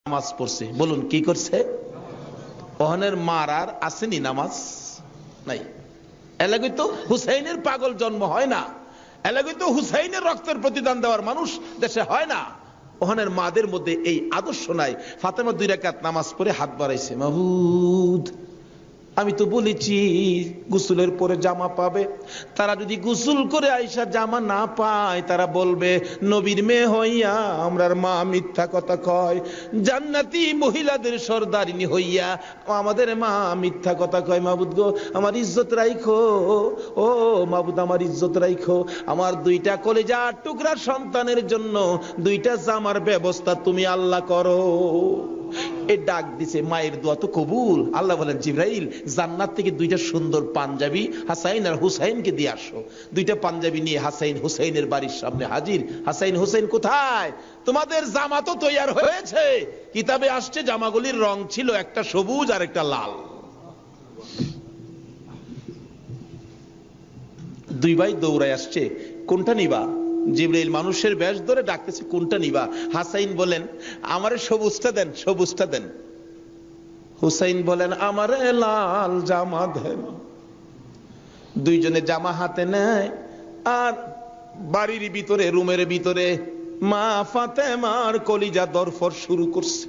নামাজ পড়ছে, বলুন কি করছে? ওহনের মার আর আসেনি নামাজ নাই। এলাকায় তো হুসাইনের পাগল জন্ম হয় না, এলাকায় তো হুসাইনের রক্তের প্রতিদান দেওয়ার মানুষ দেশে হয় না। ওহনের মাদের মধ্যে এই আদর্শ নাই। ফাতেমা 2 রাকাত নামাজ পড়ে হাত বাড়াইছে, মাবুদ আমি তো বলেছি গোসলের পরে জামা পাবে, তারা যদি গোসল করে আইসা জামা না পায় তারা বলবে নবীর মেয়ে হইয়া আমরার মা মিথ্যা কথা কয়, জান্নাতি মহিলাদের সরদারিনী হইয়া আমাদের মা মিথ্যা কথা কয়। মাবুদ গো আমার ইজ্জত রাইখো, ও মাবুদ আমার ইজ্জত রাইখো, আমার 2টা কলিজার টুকরা সন্তানের জন্য 2টা জামার ব্যবস্থা তুমি আল্লাহ করো। এ ডাক দিছে, মায়ের দোয়া তো কবুল। আল্লাহ বলেন জিবরাইল জান্নাত থেকে 2টা সুন্দর পাঞ্জাবি হাসাইন আর হুসাইনকে দিয়ে আসো। 2টা পাঞ্জাবি নিয়ে হাসাইন হুসাইনের বাড়ির সামনে হাজির। হাসাইন হুসাইন কোথায়? তোমাদের জামা তো তৈয়ার হয়েছে। কিতাবে আসছে জামাগুলির রং ছিল একটা সবুজ আর একটা লাল। 2 ভাই দৌড়ায় আসছে, কোনটা নিবা? জিবরাইল মানুষের বেশ ধরে ডাকতেছে, কোনটা নিবা? হাসাইন বলেন আমারে সবুজটা দেন, সবুজটা দেন। হুসাইন বলেন আমারে লাল জামা দেন। 2 জনে জামা হাতে নেয় আর বাড়ির ভিতরে রুমের ভিতরে মা ফাতেমার কলিজা দরফর শুরু করছে।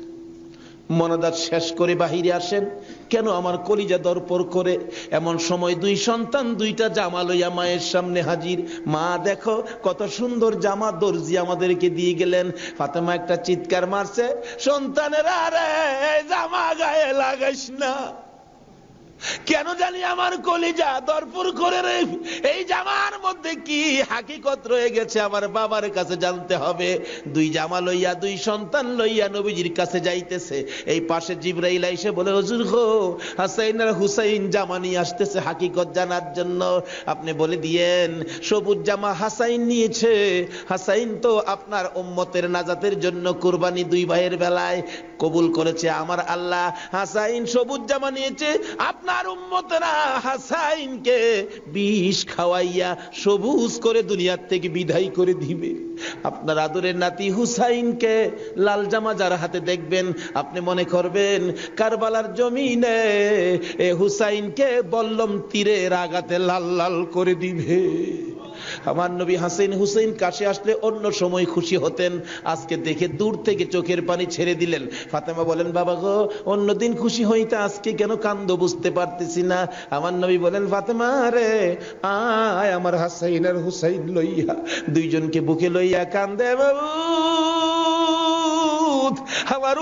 মনাদাত শেষ করে বাহিরে আসেন, কেন আমার কলিজা দরপর করে? এমন সময় 2 সন্তান 2টা জামা লইয়া মায়ের সামনে হাজির। মা দেখো কত সুন্দর জামা দর্জি আমাদেরকে দিয়ে গেলেন। ফাতেমা একটা চিৎকার মারছে, সন্তানেরা রে জামা গায়ে লাগাইস না, কেন জানি আমার কলিজা দরপুর করে রে। এই জামার মধ্যে কি হাকিকত রয়ে গেছে আমার বাবার কাছে জানতে হবে। 2 জামা লইয়া 2 সন্তান লইয়া নবীজির কাছে যাইতেছে। এই পাশে জিবরাইল আইসে বলে হুজুর গো হাসাইন আর হুসাইন জামা নিয়ে আসতেছে হাকিকত জানার জন্য, আপনি বলে দিয়েন সবুজ জামা হাসাইন নিয়েছে। হাসাইন তো আপনার উম্মতের নাজাতের জন্য কুরবানি 2 ভাইয়ের বেলায় কবুল করেছে আমার আল্লাহ। হাসাইন সবুজ জামা নিয়েছে, আপনার উম্মতেরা হাসাইনকে বিষ খাওয়াইয়া সবুজ করে দুনিয়ার থেকে বিদায় করে দিবে। আপনার আদরের নাতি হুসাইনকে লাল জামা যার হাতে দেখবেন আপনি মনে করবেন কারবালার জমিনে এ হুসাইনকে বল্লম তীরের আঘাতে লাল লাল করে দিবে। আমার নবী হাসান হুসাইন কাছে আসলে অন্য সময় খুশি হতেন, আজকে দেখে দূর থেকে চোখের পানি ছেড়ে দিলেন। ফাতেমা বলেন বাবা গো অন্যদিন খুশি হইতে আজকে কেন কান্দো বুঝতে পারতেছি না। আমার নবী বলেন ফাতেমা রে আয় আমার হাসাইন আর হুসাইন লইয়া 2 জনকে বুকে লইয়া কান্দে বাবু। আমার